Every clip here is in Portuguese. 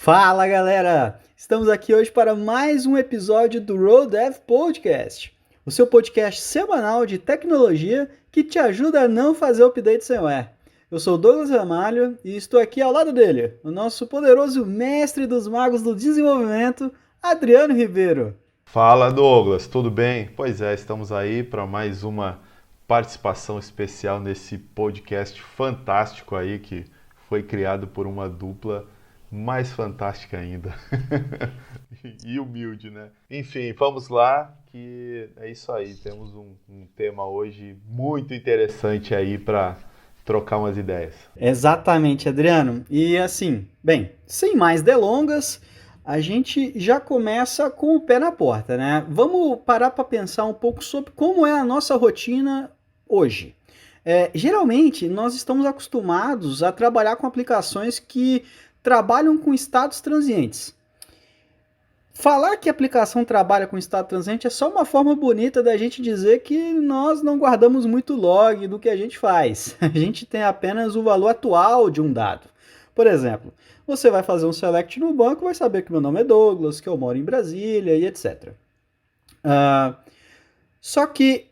Fala galera! Estamos aqui hoje para mais um episódio do Road Dev Podcast, o seu podcast semanal de tecnologia que te ajuda a não fazer update sem erro. Eu sou o Douglas Ramalho e estou aqui ao lado dele, o nosso poderoso mestre dos magos do desenvolvimento, Adriano Ribeiro. Fala Douglas, tudo bem? Pois é, estamos aí para mais uma participação especial nesse podcast fantástico aí que foi criado por uma dupla mais fantástica ainda. E humilde, né? Enfim, vamos lá, que é isso aí. Temos um tema hoje muito interessante aí para trocar umas ideias. Exatamente, Adriano. E assim, bem, sem mais delongas, a gente já começa com o pé na porta, né? Vamos parar para pensar um pouco sobre como é a nossa rotina hoje. Geralmente, nós estamos acostumados a trabalhar com aplicações que trabalham com estados transientes. Falar que a aplicação trabalha com estado transiente é só uma forma bonita da gente dizer que nós não guardamos muito log do que a gente faz. A gente tem apenas o valor atual de um dado. Por exemplo, você vai fazer um select no banco, vai saber que meu nome é Douglas, que eu moro em Brasília e etc. Só que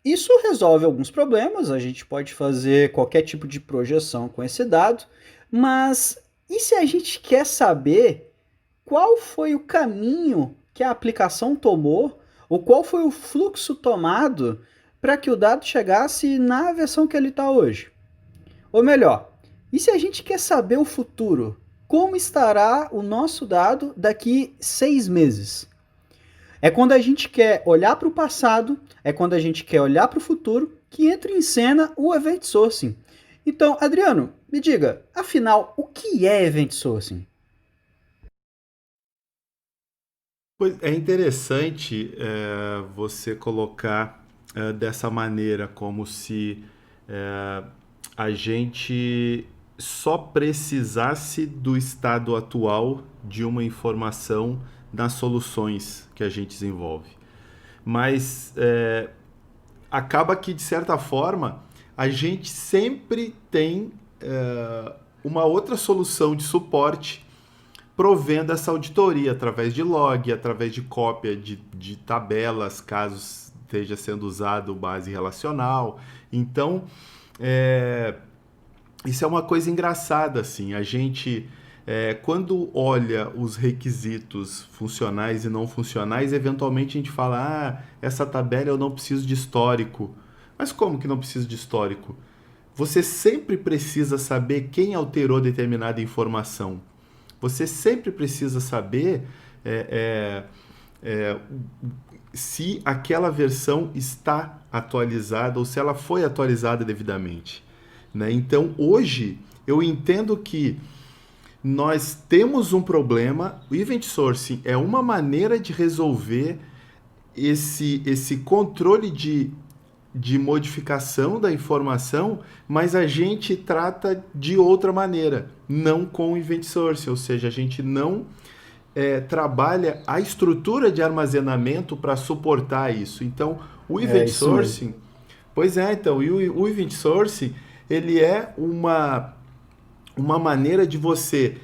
isso resolve alguns problemas, a gente pode fazer qualquer tipo de projeção com esse dado, mas e se a gente quer saber qual foi o caminho que a aplicação tomou, ou qual foi o fluxo tomado para que o dado chegasse na versão que ele está hoje? Ou melhor, e se a gente quer saber o futuro? Como estará o nosso dado daqui 6 meses? É quando a gente quer olhar para o passado, é quando a gente quer olhar para o futuro, que entra em cena o Event Sourcing. Então, Adriano, me diga, afinal, o que é Event Sourcing? Pois é interessante você colocar dessa maneira, como se é, a gente só precisasse do estado atual de uma informação nas soluções que a gente desenvolve. Mas acaba que, de certa forma, a gente sempre tem uma outra solução de suporte provendo essa auditoria através de log, através de cópia de tabelas, caso esteja sendo usado base relacional. Então, é, isso é uma coisa engraçada, assim. A gente, quando olha os requisitos funcionais e não funcionais, eventualmente a gente fala, essa tabela eu não preciso de histórico. Mas como que não preciso de histórico? Você sempre precisa saber quem alterou determinada informação. Você sempre precisa saber é, se aquela versão está atualizada ou se ela foi atualizada devidamente, né? Então, hoje, eu entendo que nós temos um problema. O Event Sourcing é uma maneira de resolver esse controle de modificação da informação, mas a gente trata de outra maneira, não com o Event Source, ou seja, a gente não trabalha a estrutura de armazenamento para suportar isso. Então, o É Event isso mesmo. Sourcing, pois é, então, e o Event Sourcing, ele é uma maneira de você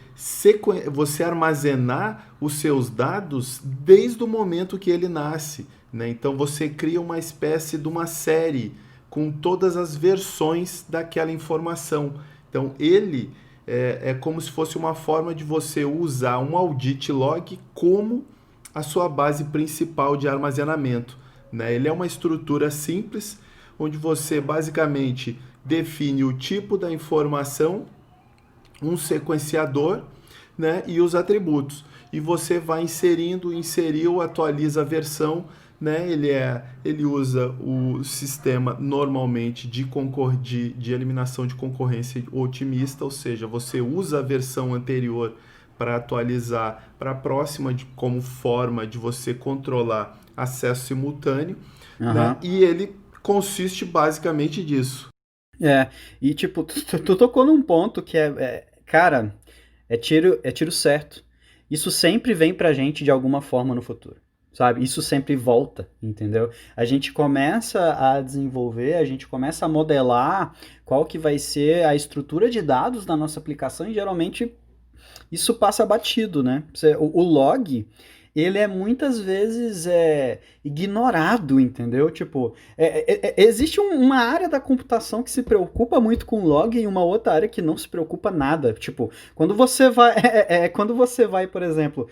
armazenar os seus dados desde o momento que ele nasce, né? Então você cria uma espécie de uma série com todas as versões daquela informação. Então ele é como se fosse uma forma de você usar um audit log como a sua base principal de armazenamento, né? Ele é uma estrutura simples, onde você basicamente define o tipo da informação, um sequenciador, né, e os atributos. E você vai inseriu, atualiza a versão, né? Ele usa o sistema normalmente de eliminação de concorrência otimista, ou seja, você usa a versão anterior para atualizar para a próxima como forma de você controlar acesso simultâneo, né? Aham. E ele consiste basicamente disso. É, e tipo, tu tocou num ponto que cara, é tiro certo. Isso sempre vem pra gente de alguma forma no futuro, sabe? Isso sempre volta, entendeu? A gente começa a desenvolver, a gente começa a modelar qual que vai ser a estrutura de dados da nossa aplicação e geralmente isso passa batido, né? O log, ele é muitas vezes ignorado, entendeu? Tipo, existe uma área da computação que se preocupa muito com log e uma outra área que não se preocupa nada. Tipo, quando você vai, quando você vai, por exemplo,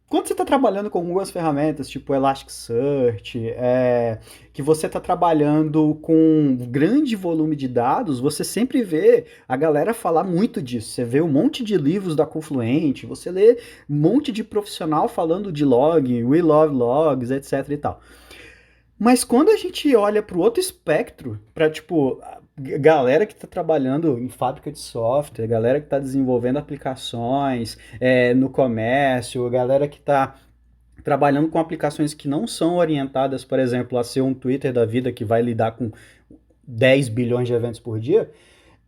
quando você está trabalhando com algumas ferramentas, tipo Elasticsearch, que você está trabalhando com um grande volume de dados, você sempre vê a galera falar muito disso. Você vê um monte de livros da Confluent, você lê um monte de profissional falando de log, we love logs, etc e tal. Mas quando a gente olha para o outro espectro, para tipo, galera que está trabalhando em fábrica de software, galera que está desenvolvendo aplicações no comércio, galera que está trabalhando com aplicações que não são orientadas, por exemplo, a ser um Twitter da vida que vai lidar com 10 bilhões de eventos por dia,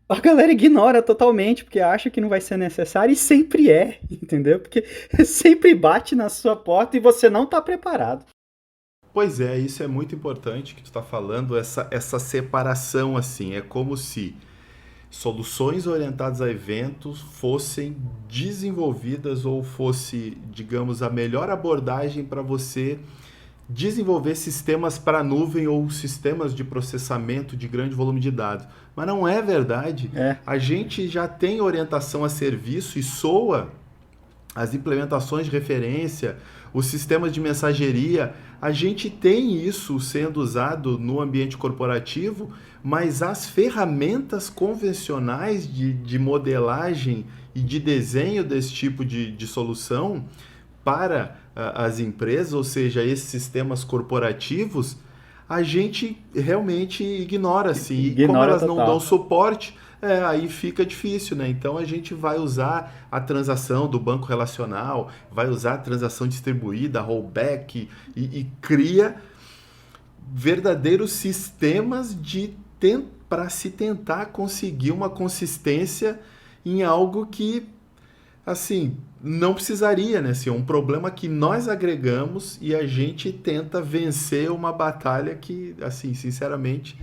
a galera ignora totalmente porque acha que não vai ser necessário e sempre é, entendeu? Porque sempre bate na sua porta e você não está preparado. Pois é, isso é muito importante que tu está falando, essa separação assim. É como se soluções orientadas a eventos fossem desenvolvidas ou fosse, digamos, a melhor abordagem para você desenvolver sistemas para nuvem ou sistemas de processamento de grande volume de dados. Mas não é verdade. É. A gente já tem orientação a serviço e SOA, as implementações de referência, os sistemas de mensageria, a gente tem isso sendo usado no ambiente corporativo, mas as ferramentas convencionais de modelagem e de desenho desse tipo de solução para as empresas, ou seja, esses sistemas corporativos, a gente realmente ignora, assim, e como Ignora elas não dão total. suporte, aí fica difícil, né? Então a gente vai usar a transação do banco relacional, vai usar a transação distribuída, rollback, e cria verdadeiros sistemas para se tentar conseguir uma consistência em algo que, assim, não precisaria, né? Assim, é um problema que nós agregamos e a gente tenta vencer uma batalha que, assim, sinceramente,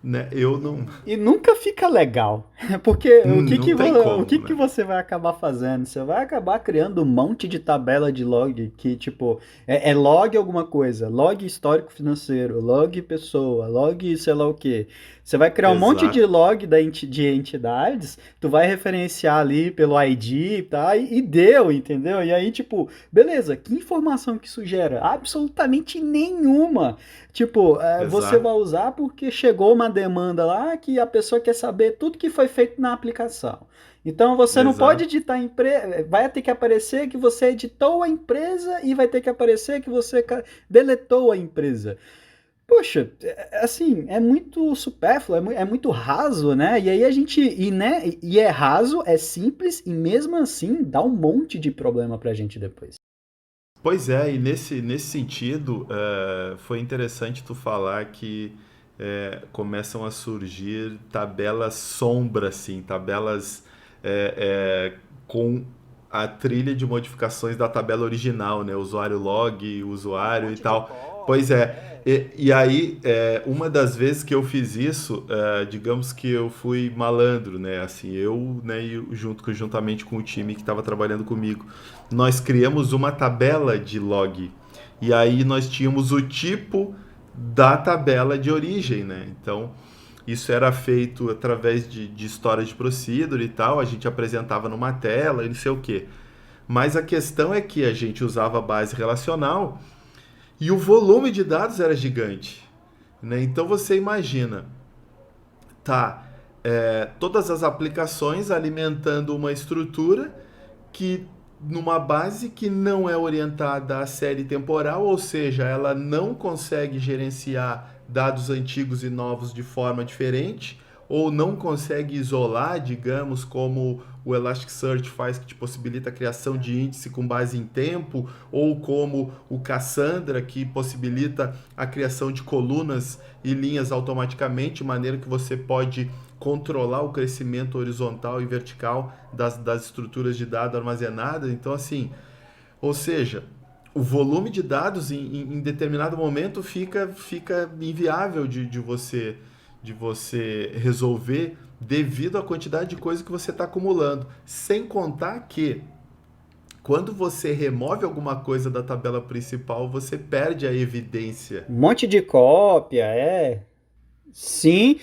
né, eu não, E nunca fica legal. Porque não tem o como, que né? você vai acabar fazendo? Você vai acabar criando um monte de tabela de log que, tipo, é log alguma coisa, log histórico financeiro, log pessoa, log sei lá o quê. Você vai criar um monte de Exato, log de entidades, tu vai referenciar ali pelo ID, tá? E deu, entendeu? E aí, tipo, beleza, que informação que isso gera? Absolutamente nenhuma. Tipo, você vai exato, usar porque chegou uma demanda lá que a pessoa quer saber tudo que foi feito na aplicação. Então você não pode exato. editar vai ter que aparecer que você editou a empresa e vai ter que aparecer que você deletou a empresa. Poxa, assim, é muito supérfluo, é muito raso, né? E aí a gente, e é raso, é simples e mesmo assim dá um monte de problema pra gente depois. Pois é, e nesse sentido, foi interessante tu falar que começam a surgir tabelas sombra, assim, tabelas com a trilha de modificações da tabela original, né? Usuário log, Um usuário e monte de tal. Pois código, é, e aí, uma das vezes que eu fiz isso, digamos que eu fui malandro, né? Assim, eu, né, e juntamente com o time que estava trabalhando comigo, nós criamos uma tabela de log. E aí nós tínhamos o tipo da tabela de origem, né? Então, isso era feito através de história de procedure e tal, a gente apresentava numa tela e não sei o quê. Mas a questão é que a gente usava a base relacional e o volume de dados era gigante, né? Então você imagina, tá, todas as aplicações alimentando uma estrutura que numa base que não é orientada à série temporal, ou seja, ela não consegue gerenciar dados antigos e novos de forma diferente, ou não consegue isolar, digamos, como o Elasticsearch faz, que te possibilita a criação de índice com base em tempo, ou como o Cassandra, que possibilita a criação de colunas e linhas automaticamente, de maneira que você pode controlar o crescimento horizontal e vertical das estruturas de dados armazenadas. Então, assim, ou seja, o volume de dados em determinado momento fica inviável de você resolver devido à quantidade de coisa que você está acumulando. Sem contar que quando você remove alguma coisa da tabela principal, você perde a evidência. Um monte de cópia, é. Sim,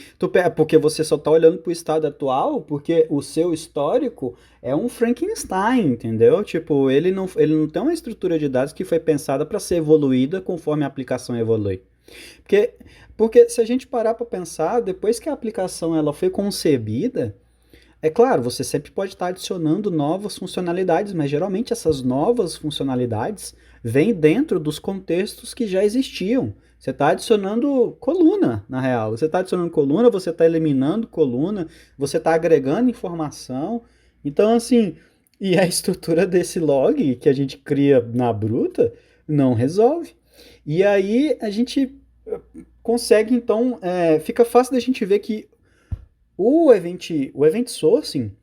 porque você só está olhando para o estado atual, porque o seu histórico é um Frankenstein, entendeu? Tipo, ele não tem uma estrutura de dados que foi pensada para ser evoluída conforme a aplicação evolui. Porque, porque se a gente parar para pensar, depois que a aplicação ela foi concebida, é claro, você sempre pode estar adicionando novas funcionalidades, mas geralmente essas novas funcionalidades vêm dentro dos contextos que já existiam. Você está adicionando coluna, na real. Você está adicionando coluna, você está eliminando coluna, você está agregando informação. Então, assim, e a estrutura desse log que a gente cria na bruta não resolve. E aí a gente consegue, então, fica fácil da gente ver que o event sourcing,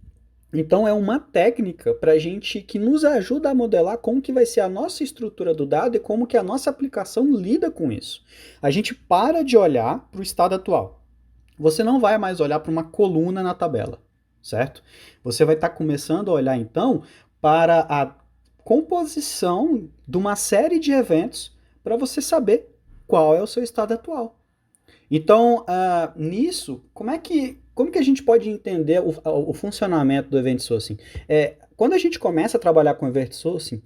então, é uma técnica para a gente que nos ajuda a modelar como que vai ser a nossa estrutura do dado e como que a nossa aplicação lida com isso. A gente para de olhar para o estado atual. Você não vai mais olhar para uma coluna na tabela, certo? Você vai estar começando a olhar, então, para a composição de uma série de eventos para você saber qual é o seu estado atual. Então, nisso, como que a gente pode entender o funcionamento do Event Sourcing? Quando a gente começa a trabalhar com Event Sourcing,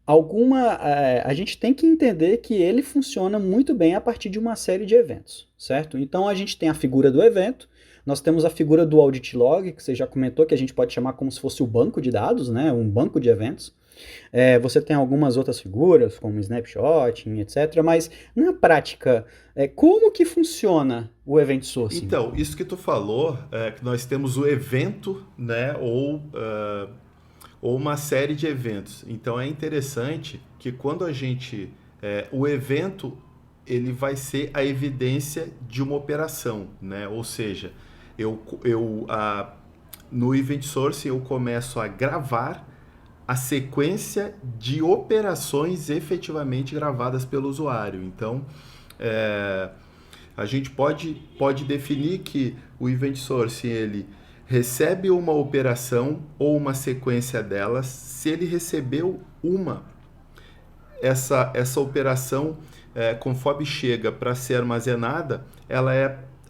a gente tem que entender que ele funciona muito bem a partir de uma série de eventos, certo? Então, a gente tem a figura do evento, nós temos a figura do audit log, que você já comentou, que a gente pode chamar como se fosse o banco de dados, né? Um banco de eventos. Você tem algumas outras figuras, como snapshot, etc. Mas, na prática, como que funciona o event sourcing? Então, isso que tu falou, que nós temos o evento, né, ou uma série de eventos. Então é interessante que quando a gente, o evento, ele vai ser a evidência de uma operação, né? Ou seja, no Event Source eu começo a gravar a sequência de operações efetivamente gravadas pelo usuário. Então, é, a gente pode definir que o Event Source ele recebe uma operação ou uma sequência delas. Se ele recebeu essa operação, conforme chega para ser armazenada,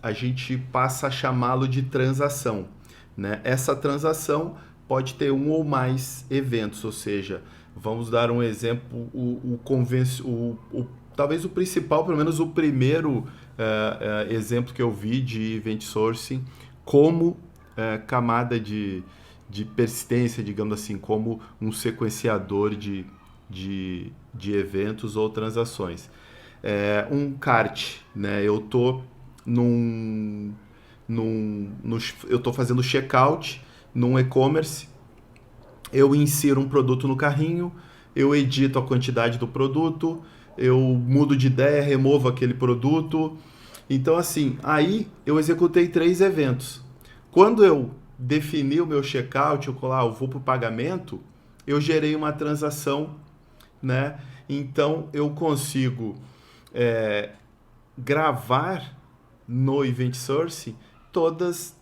a gente passa a chamá-lo de transação, né? Essa transação pode ter um ou mais eventos, ou seja, vamos dar um exemplo, talvez o principal, pelo menos o primeiro exemplo que eu vi de Event Sourcing como camada de persistência, digamos assim, como um sequenciador de eventos ou transações. Um kart, né? Eu estou eu estou fazendo checkout num e-commerce, eu insiro um produto no carrinho, eu edito a quantidade do produto, eu mudo de ideia, removo aquele produto. Então, assim, aí eu executei 3 eventos. Quando eu defini o meu checkout, eu vou para o pagamento, eu gerei uma transação, né? Então, eu consigo gravar no Event Source todas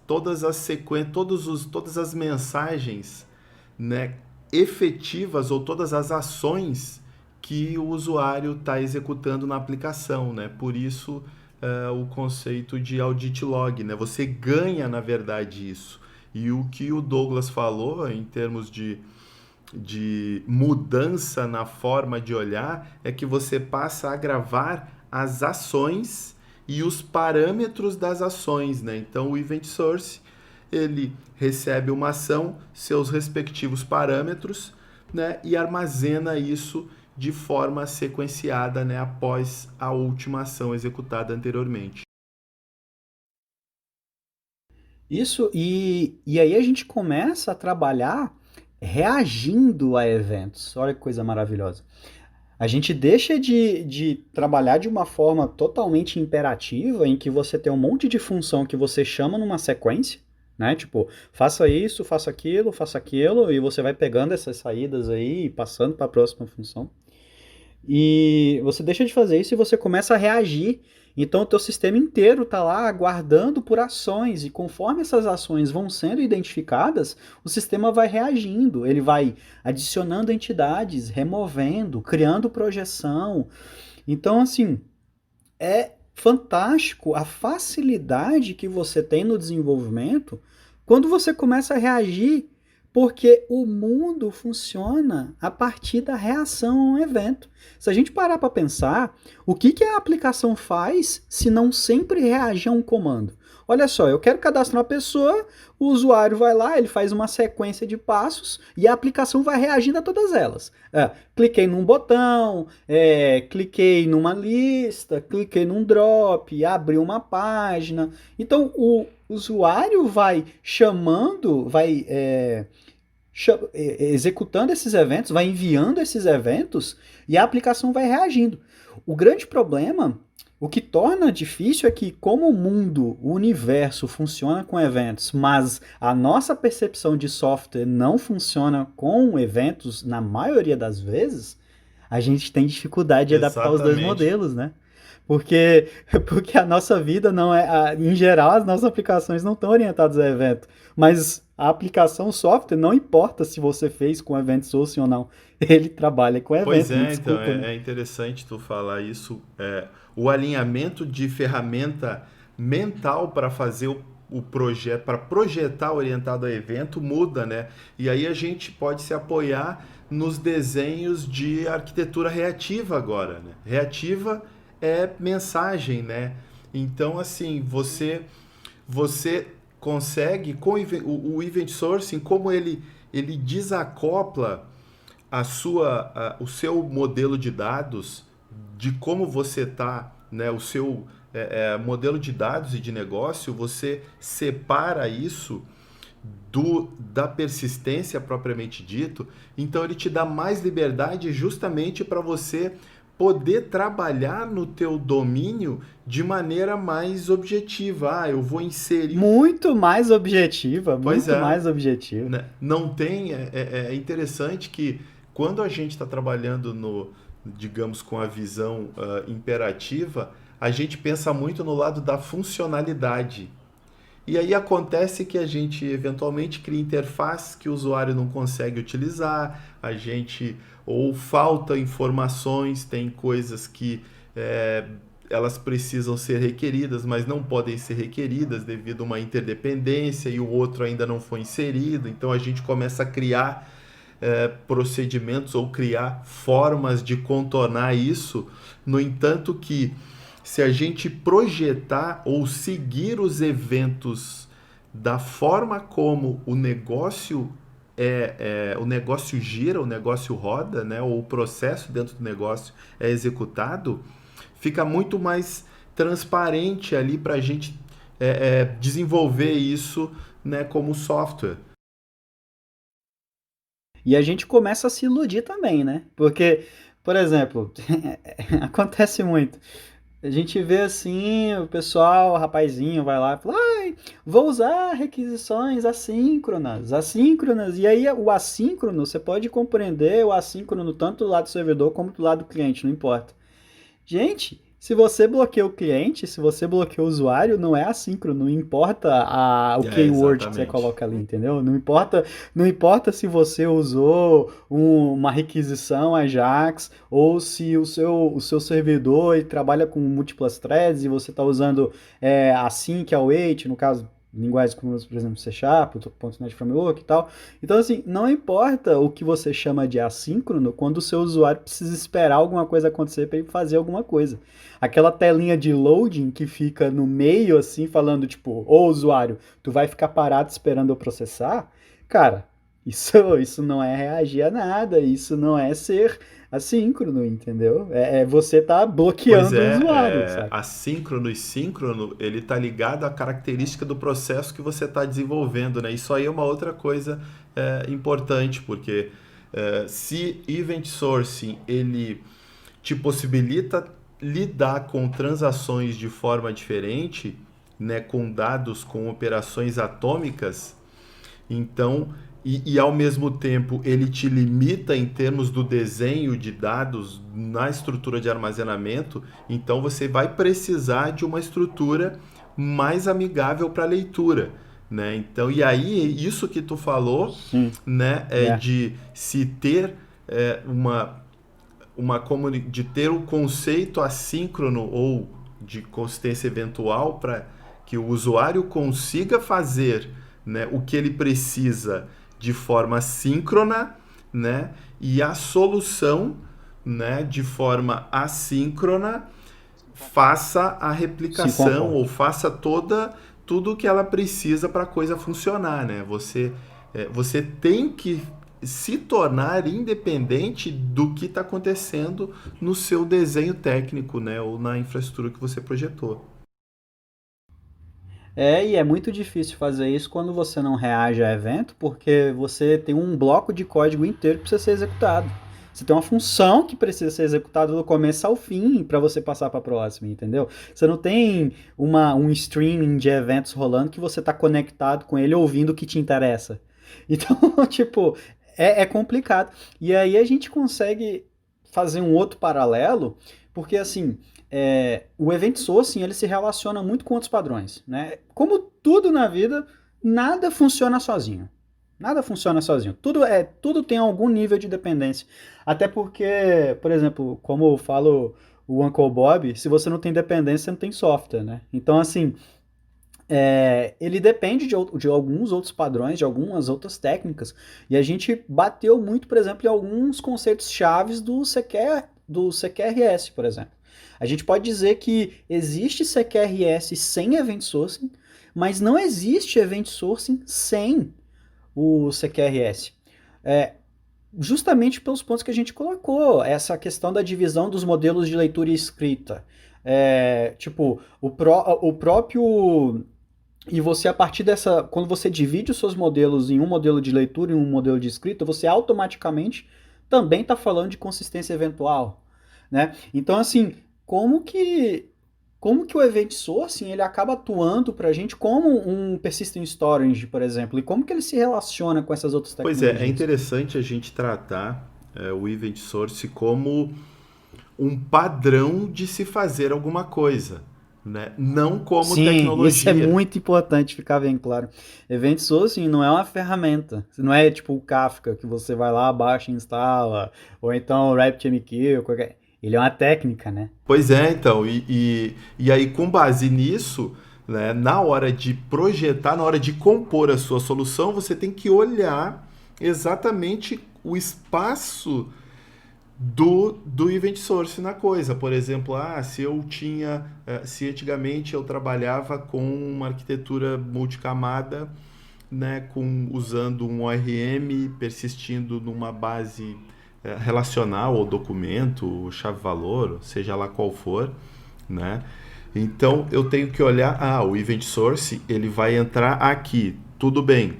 as sequências, todas as mensagens, né, efetivas ou todas as ações que o usuário está executando na aplicação, né? Por isso o conceito de audit log, né? Você ganha, na verdade, isso. E o que o Douglas falou em termos de mudança na forma de olhar é que você passa a gravar as ações e os parâmetros das ações, né? Então, o Event Source, ele recebe uma ação, seus respectivos parâmetros, né? E armazena isso de forma sequenciada, né? Após a última ação executada anteriormente. Isso, e aí a gente começa a trabalhar reagindo a eventos. Olha que coisa maravilhosa. A gente deixa de trabalhar de uma forma totalmente imperativa, em que você tem um monte de função que você chama numa sequência, né? Tipo, faça aquilo, e você vai pegando essas saídas aí e passando para a próxima função. E você deixa de fazer isso e você começa a reagir. Então o teu sistema inteiro está lá aguardando por ações e conforme essas ações vão sendo identificadas, o sistema vai reagindo, ele vai adicionando entidades, removendo, criando projeção. Então, assim, é fantástico a facilidade que você tem no desenvolvimento quando você começa a reagir, porque o mundo funciona a partir da reação a um evento. Se a gente parar para pensar, o que, que a aplicação faz se não sempre reagir a um comando? Olha só, eu quero cadastrar uma pessoa, o usuário vai lá, ele faz uma sequência de passos e a aplicação vai reagindo a todas elas. Cliquei num botão, cliquei numa lista, cliquei num drop, abri uma página. Então o usuário vai chamando, executando esses eventos, vai enviando esses eventos e a aplicação vai reagindo. O grande problema, o que torna difícil é que, como o mundo, o universo funciona com eventos, mas a nossa percepção de software não funciona com eventos na maioria das vezes, a gente tem dificuldade de adaptar os dois Exatamente. modelos, né? Porque, porque a nossa vida não é. Em geral, as nossas aplicações não estão orientadas a evento. Mas a aplicação software, não importa se você fez com event source ou não, ele trabalha com Pois evento, me é, então desculpa, né? é interessante tu falar isso. O alinhamento de ferramenta mental para fazer o projeto, para projetar orientado a evento muda, né? E aí a gente pode se apoiar nos desenhos de arquitetura reativa agora, né? Reativa é mensagem, né? Então, assim, você consegue com o Event Sourcing, como ele desacopla o seu modelo de dados, de como você está, né, o seu modelo de dados e de negócio, você separa isso da persistência propriamente dito, então ele te dá mais liberdade justamente para você poder trabalhar no teu domínio de maneira mais objetiva. Eu vou inserir um... Muito mais objetiva, Pois muito é, mais objetiva. né? Não tem. É interessante que quando a gente está trabalhando digamos, com a visão imperativa, a gente pensa muito no lado da funcionalidade. E aí acontece que a gente eventualmente cria interfaces que o usuário não consegue utilizar, a gente ou falta informações, tem coisas que elas precisam ser requeridas, mas não podem ser requeridas devido a uma interdependência e o outro ainda não foi inserido. Então a gente começa a criar procedimentos ou criar formas de contornar isso. No entanto, que se a gente projetar ou seguir os eventos da forma como o negócio gira, o negócio roda, né, ou o processo dentro do negócio é executado, fica muito mais transparente ali para a gente desenvolver isso, né, como software. E a gente começa a se iludir também, né? Porque, por exemplo, acontece muito. A gente vê assim, o pessoal, o rapazinho vai lá e fala, ai, vou usar requisições assíncronas, assíncronas, e aí o assíncrono, você pode compreender o assíncrono tanto do lado do servidor como do lado do cliente, não importa. Gente, se você bloqueia o cliente, se você bloqueia o usuário, não é assíncrono, não importa o keyword que você Exatamente. coloca ali, entendeu? Não importa se você usou uma requisição Ajax ou se o seu servidor ele trabalha com múltiplas threads e você está usando async await, no caso linguagens como, por exemplo, C Sharp, .NET Framework e tal. Então, assim, não importa o que você chama de assíncrono quando o seu usuário precisa esperar alguma coisa acontecer para ele fazer alguma coisa. Aquela telinha de loading que fica no meio, assim, falando, tipo, ô usuário, tu vai ficar parado esperando eu processar? Cara, isso não é reagir a nada, isso não é ser assíncrono, entendeu? Você tá Pois bloqueando o usuário, sabe? assíncrono e síncrono, ele tá ligado à característica do processo que você está desenvolvendo, né? Isso aí é uma outra coisa importante, porque se Event Sourcing, ele te possibilita lidar com transações de forma diferente, né, com dados, com operações atômicas, então e ao mesmo tempo ele te limita em termos do desenho de dados na estrutura de armazenamento, então você vai precisar de uma estrutura mais amigável para leitura, né? Então, e aí isso que tu falou, Sim, né, é é. de se ter de ter o conceito assíncrono ou de consistência eventual para que o usuário consiga fazer, né, o que ele precisa de forma síncrona, né, e a solução, né, de forma assíncrona faça a Sim, replicação concordo. ou faça tudo o que ela precisa para a coisa funcionar, né? Você tem que se tornar independente do que está acontecendo no seu desenho técnico, né? Ou na infraestrutura que você projetou. E é muito difícil fazer isso quando você não reage a evento, porque você tem um bloco de código inteiro que precisa ser executado. Você tem uma função que precisa ser executada do começo ao fim para você passar para a próxima, entendeu? Você não tem um streaming de eventos rolando que você está conectado com ele ouvindo o que te interessa. Então, tipo, é complicado. E aí a gente consegue fazer um outro paralelo, porque assim, o event sourcing ele se relaciona muito com outros padrões, né? Como tudo na vida, nada funciona sozinho. Nada funciona sozinho. Tudo tem algum nível de dependência. Até porque, por exemplo, como eu falo o Uncle Bob, se você não tem dependência, você não tem software, né? Então, assim, ele depende de alguns outros padrões, de algumas outras técnicas. E a gente bateu muito, por exemplo, em alguns conceitos chaves do CQRS, por exemplo. A gente pode dizer que existe CQRS sem event sourcing, mas não existe event sourcing sem o CQRS. É, justamente pelos pontos que a gente colocou, essa questão da divisão dos modelos de leitura e escrita. Tipo, o próprio e você, a partir dessa. Quando você divide os seus modelos em um modelo de leitura e um modelo de escrita, você automaticamente também está falando de consistência eventual. Né? Então, assim, como que. Como que o Event Sourcing ele acaba atuando para a gente como um Persistent Storage, por exemplo, e como que ele se relaciona com essas outras Pois é, é tecnologias? interessante a gente tratar o Event Source como um padrão de se fazer alguma coisa, né? Não como Sim, isso é tecnologia. muito importante ficar bem claro. Event Sourcing não é uma ferramenta. Não é tipo o Kafka, que você vai lá, baixa e instala. Ou então o RabbitMQ. Ele é uma técnica, né? Pois é, então, e aí com base nisso, né, na hora de projetar, na hora de compor a sua solução, você tem que olhar exatamente o espaço do event source na coisa. Por exemplo, se antigamente eu trabalhava com uma arquitetura multicamada, né, usando um ORM persistindo numa base relacional ou documento, chave-valor, seja lá qual for, né? Então eu tenho que olhar, o event source ele vai entrar aqui, tudo bem.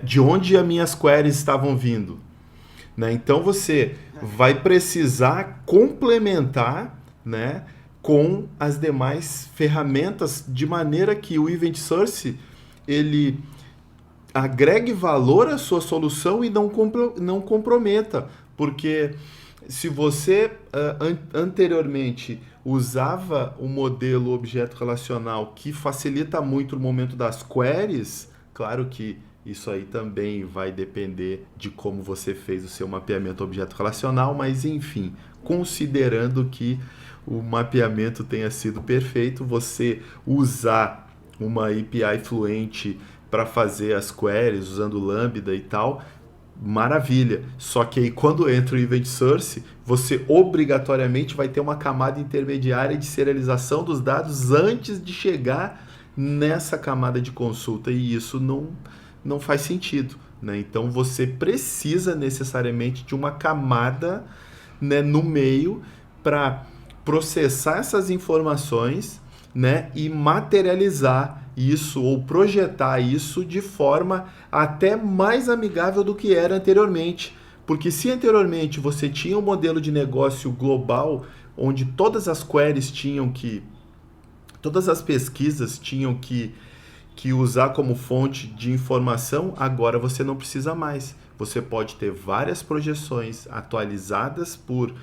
De onde as minhas queries estavam vindo? Né? Então você vai precisar complementar, né, com as demais ferramentas de maneira que o Event Source ele agregue valor à sua solução e não comprometa, porque se você anteriormente usava o modelo objeto relacional que facilita muito o momento das queries, claro que isso aí também vai depender de como você fez o seu mapeamento objeto relacional, mas enfim, considerando que o mapeamento tenha sido perfeito, você usar uma API fluente para fazer as queries usando Lambda e tal, maravilha. Só que aí quando entra o Event Source, você obrigatoriamente vai ter uma camada intermediária de serialização dos dados antes de chegar nessa camada de consulta e isso não faz sentido. Né? Então você precisa necessariamente de uma camada, né, no meio para processar essas informações, né, e materializar isso ou projetar isso de forma até mais amigável do que era anteriormente. Porque se anteriormente você tinha um modelo de negócio global onde todas as queries tinham que todas as pesquisas tinham que que usar como fonte de informação, agora você não precisa mais. Você pode ter várias projeções atualizadas por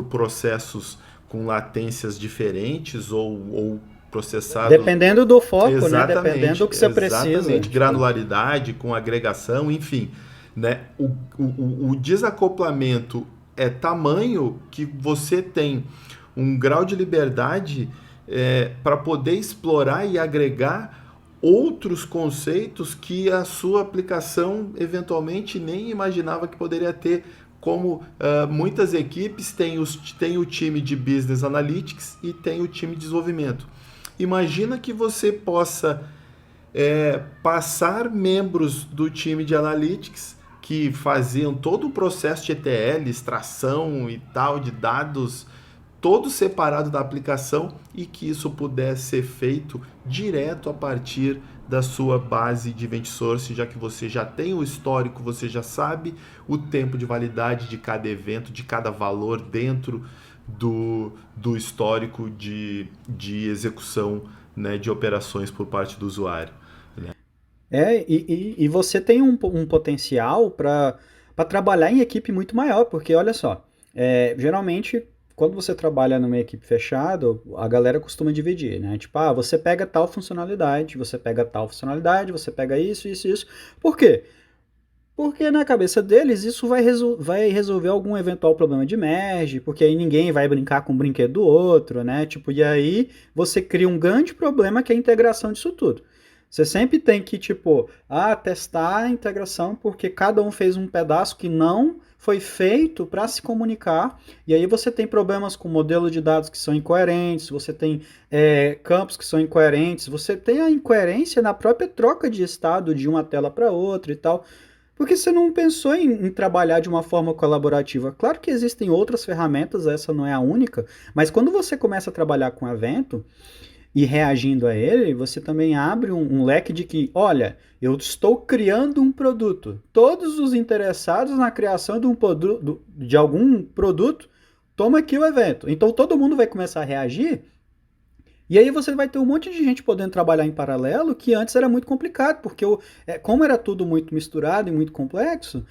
processos com latências diferentes ou processados. Dependendo do foco, né? Dependendo Exatamente, do que você precisa. exatamente. Tipo, Granularidade com agregação, enfim. Né? O desacoplamento é tamanho que você tem um grau de liberdade para poder explorar e agregar outros conceitos que a sua aplicação eventualmente nem imaginava que poderia ter, como muitas equipes têm o time de Business Analytics e tem o time de desenvolvimento. Imagina que você possa passar membros do time de Analytics que faziam todo o processo de ETL, extração e tal de dados, todo separado da aplicação, e que isso pudesse ser feito direto a partir da sua base de event source, já que você já tem o histórico, você já sabe o tempo de validade de cada evento, de cada valor dentro do histórico de execução, né, de operações por parte do usuário. Né? e você tem um potencial para trabalhar em equipe muito maior, porque olha só, geralmente quando você trabalha numa equipe fechada, a galera costuma dividir, né? Tipo, você pega tal funcionalidade, você pega tal funcionalidade, você pega isso, isso, isso. Por quê? Porque na cabeça deles isso vai resolver algum eventual problema de merge, porque aí ninguém vai brincar com o brinquedo do outro, né? Tipo, e aí você cria um grande problema que é a integração disso tudo. Você sempre tem que, tipo, testar a integração porque cada um fez um pedaço que não foi feito para se comunicar, e aí você tem problemas com modelo de dados que são incoerentes, você tem campos que são incoerentes, você tem a incoerência na própria troca de estado de uma tela para outra e tal. Porque você não pensou em trabalhar de uma forma colaborativa. Claro que existem outras ferramentas, essa não é a única, mas quando você começa a trabalhar com evento e reagindo a ele, você também abre um leque de que, olha, eu estou criando um produto. Todos os interessados na criação de algum produto, toma aqui o evento. Então todo mundo vai começar a reagir. E aí você vai ter um monte de gente podendo trabalhar em paralelo, que antes era muito complicado, porque como era tudo muito misturado e muito complexo,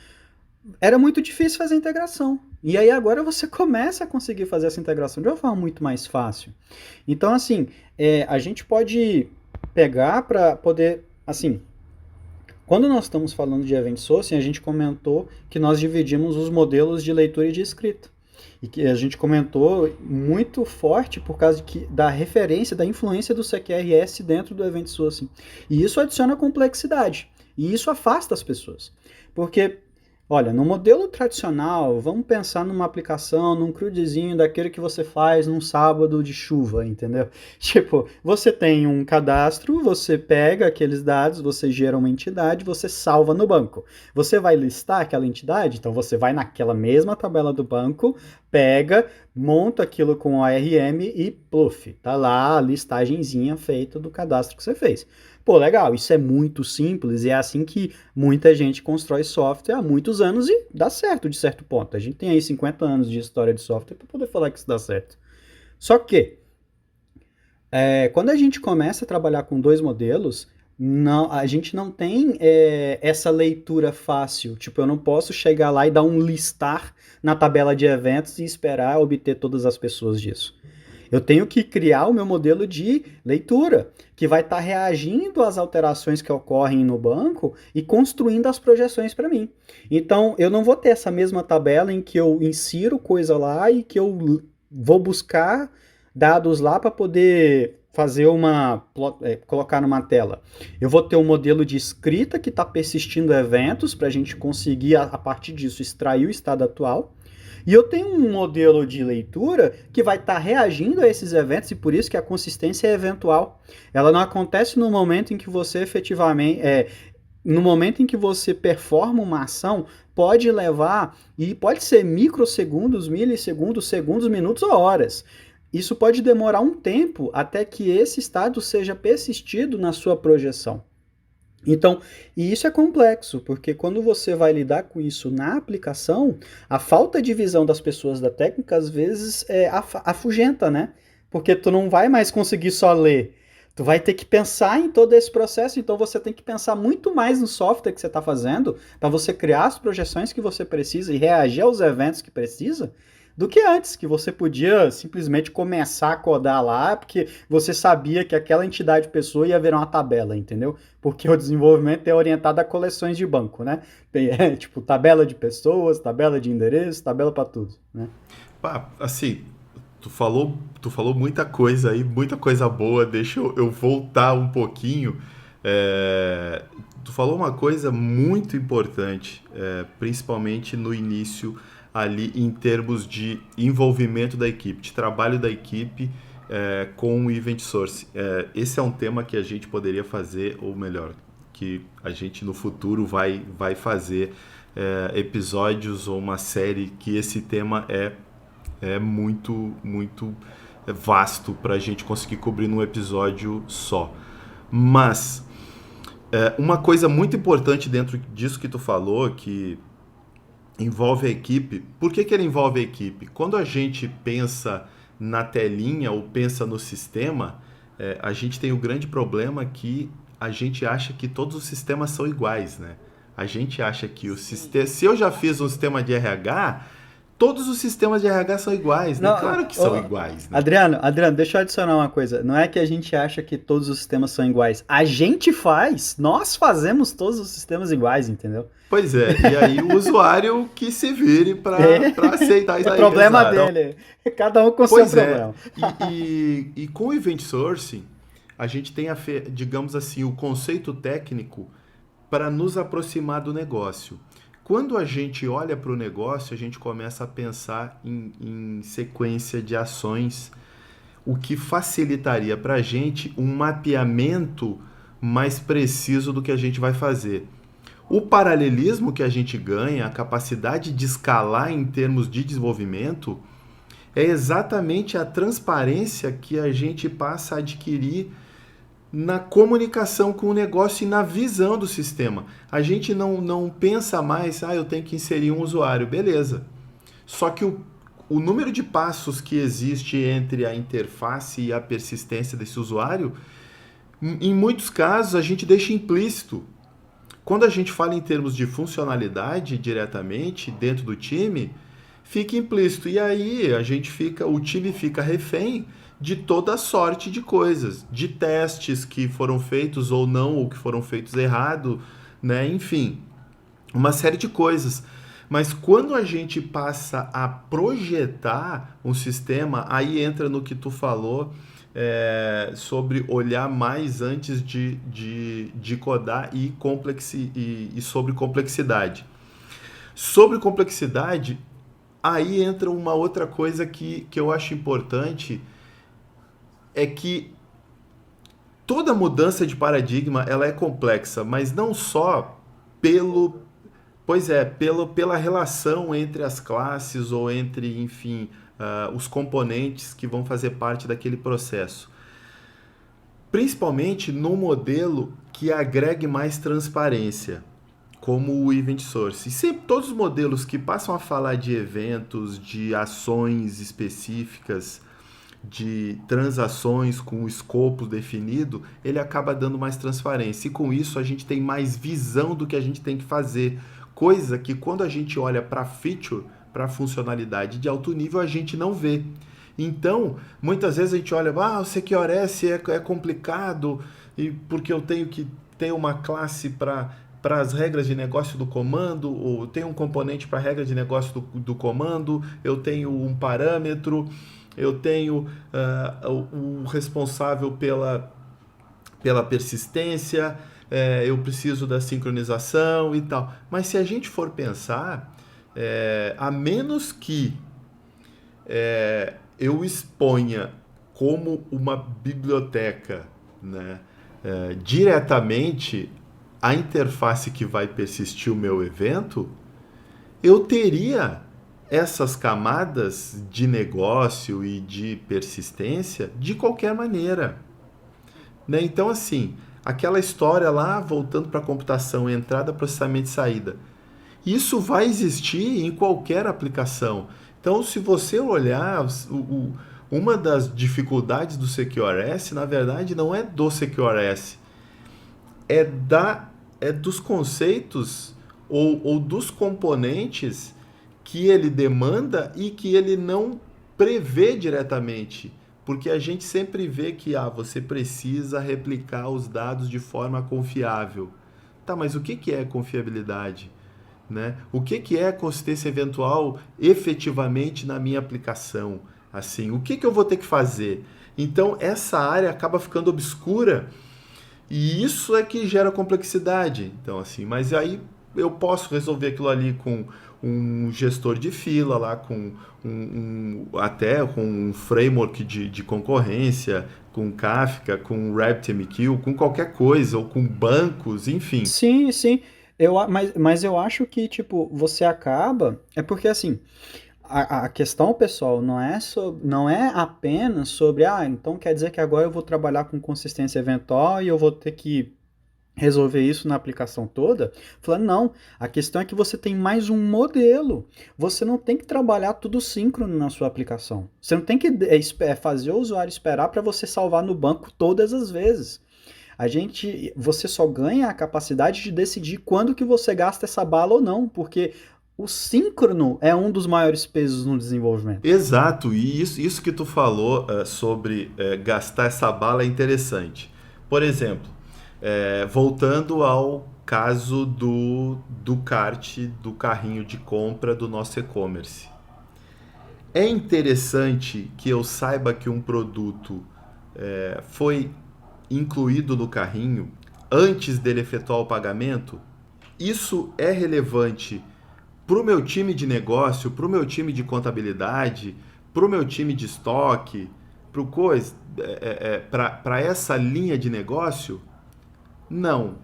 era muito difícil fazer a integração. E aí agora você começa a conseguir fazer essa integração de uma forma muito mais fácil. Então, assim, a gente pode pegar para poder, assim, quando nós estamos falando de event sourcing, a gente comentou que nós dividimos os modelos de leitura e de escrita. E que a gente comentou muito forte por causa da referência, da influência do CQRS dentro do event sourcing. E isso adiciona complexidade. E isso afasta as pessoas. Porque, olha, no modelo tradicional, vamos pensar numa aplicação, num crudezinho daquele que você faz num sábado de chuva, entendeu? Tipo, você tem um cadastro, você pega aqueles dados, você gera uma entidade, você salva no banco. Você vai listar aquela entidade? Então você vai naquela mesma tabela do banco, pega, monta aquilo com o ARM e pluf, tá lá a listagenzinha feita do cadastro que você fez. Pô, legal, isso é muito simples e é assim que muita gente constrói software há muitos anos e dá certo de certo ponto. A gente tem aí 50 anos de história de software para poder falar que isso dá certo. Só que, quando a gente começa a trabalhar com dois modelos, a gente não tem essa leitura fácil. Tipo, eu não posso chegar lá e dar um listar na tabela de eventos e esperar obter todas as pessoas disso. Eu tenho que criar o meu modelo de leitura, que vai estar reagindo às alterações que ocorrem no banco e construindo as projeções para mim. Então, eu não vou ter essa mesma tabela em que eu insiro coisa lá e que eu vou buscar dados lá para poder fazer colocar numa tela. Eu vou ter um modelo de escrita que está persistindo eventos para a gente conseguir, a partir disso, extrair o estado atual. E eu tenho um modelo de leitura que vai estar reagindo a esses eventos, e por isso que a consistência é eventual. Ela não acontece no momento em que você efetivamente... no momento em que você performa uma ação, pode levar, e pode ser microsegundos, milissegundos, segundos, minutos ou horas. Isso pode demorar um tempo até que esse estado seja persistido na sua projeção. Então, e isso é complexo, porque quando você vai lidar com isso na aplicação, a falta de visão das pessoas da técnica, às vezes, afugenta, né? Porque tu não vai mais conseguir só ler. Tu vai ter que pensar em todo esse processo, então você tem que pensar muito mais no software que você está fazendo para você criar as projeções que você precisa e reagir aos eventos que precisa, do que antes, que você podia simplesmente começar a codar lá, porque você sabia que aquela entidade pessoa ia virar uma tabela, entendeu? Porque o desenvolvimento é orientado a coleções de banco, né? Tipo, tabela de pessoas, tabela de endereço, tabela para tudo, né? Pá, assim, tu falou muita coisa aí, muita coisa boa. Deixa eu voltar um pouquinho. É, tu falou uma coisa muito importante, principalmente no início ali em termos de envolvimento da equipe, de trabalho da equipe com o Event Source. Esse é um tema que a gente poderia fazer, ou melhor, que a gente no futuro vai fazer episódios ou uma série que esse tema é muito vasto para a gente conseguir cobrir num episódio só. Mas uma coisa muito importante dentro disso que tu falou, que envolve a equipe. Por que ele envolve a equipe? Quando a gente pensa na telinha ou pensa no sistema, a gente tem o grande problema que a gente acha que todos os sistemas são iguais, né? A gente acha que o sistema... Se eu já fiz um sistema de RH, todos os sistemas de RH são iguais, né? Não, Claro que são iguais, né? Adriano, deixa eu adicionar uma coisa. Não é que a gente acha que todos os sistemas são iguais. A gente faz, nós fazemos todos os sistemas iguais, entendeu? Pois é, e aí o usuário que se vire para aceitar isso É aí. problema Exato. dele. Cada um com seu Pois problema. e com o Event Sourcing, a gente tem, digamos assim, o conceito técnico para nos aproximar do negócio. Quando a gente olha para o negócio, a gente começa a pensar em sequência de ações, o que facilitaria para a gente um mapeamento mais preciso do que a gente vai fazer. O paralelismo que a gente ganha, a capacidade de escalar em termos de desenvolvimento, é exatamente a transparência que a gente passa a adquirir na comunicação com o negócio e na visão do sistema. A gente não pensa mais, eu tenho que inserir um usuário, beleza. Só que o número de passos que existe entre a interface e a persistência desse usuário, em muitos casos a gente deixa implícito. Quando a gente fala em termos de funcionalidade diretamente dentro do time, fica implícito. E aí o time fica refém de toda sorte de coisas, de testes que foram feitos ou não, ou que foram feitos errado, né? Enfim, uma série de coisas. Mas quando a gente passa a projetar um sistema, aí entra no que tu falou sobre olhar mais antes de codar e sobre complexidade. Sobre complexidade, aí entra uma outra coisa que eu acho importante, é que toda mudança de paradigma ela é complexa, mas não só pela relação entre as classes ou entre, enfim, os componentes que vão fazer parte daquele processo. Principalmente no modelo que agregue mais transparência, como o Event Source. E sempre todos os modelos que passam a falar de eventos, de ações específicas, de transações com o escopo definido, ele acaba dando mais transparência. E com isso a gente tem mais visão do que a gente tem que fazer. Coisa que quando a gente olha para feature, para funcionalidade de alto nível, a gente não vê. Então, muitas vezes a gente olha, o CQRS é complicado, e porque eu tenho que ter uma classe para as regras de negócio do comando, ou tenho um componente para a regra de negócio do comando, eu tenho um parâmetro, eu tenho o responsável pela persistência, eu preciso da sincronização e tal. Mas se a gente for pensar, a menos que eu exponha como uma biblioteca, né, diretamente a interface que vai persistir o meu evento, eu teria essas camadas de negócio e de persistência de qualquer maneira, né? Então, assim, aquela história lá, voltando para a computação, entrada, processamento e saída, isso vai existir em qualquer aplicação. Então, se você olhar uma das dificuldades do CQRS, na verdade, não é do CQRS, é, é dos conceitos ou dos componentes que ele demanda e que ele não prevê diretamente. Porque a gente sempre vê que você precisa replicar os dados de forma confiável. Tá, mas o que é confiabilidade? Né? O que é consistência eventual efetivamente na minha aplicação? Assim, o que eu vou ter que fazer? Então, essa área acaba ficando obscura e isso é que gera complexidade. Então, assim, mas aí eu posso resolver aquilo ali com um gestor de fila lá, com até com um framework de concorrência, com Kafka, com RabbitMQ, com qualquer coisa, ou com bancos, enfim. Sim, sim. Mas eu acho que, tipo, você acaba. É porque, assim, a questão, pessoal, não é apenas sobre, então quer dizer que agora eu vou trabalhar com consistência eventual e eu vou ter que resolver isso na aplicação toda. Falando, não, a questão é que você tem mais um modelo. Você não tem que trabalhar tudo síncrono na sua aplicação. Você não tem que fazer o usuário esperar para você salvar no banco todas as vezes. Você só ganha a capacidade de decidir quando que você gasta essa bala ou não, porque o síncrono é um dos maiores pesos no desenvolvimento. Exato, e isso que tu falou sobre gastar essa bala é interessante. Por exemplo, voltando ao caso do kart, do carrinho de compra do nosso e-commerce. É interessante que eu saiba que um produto foi incluído no carrinho antes dele efetuar o pagamento. Isso é relevante para o meu time de negócio, para o meu time de contabilidade, para o meu time de estoque, para essa linha de negócio? Não.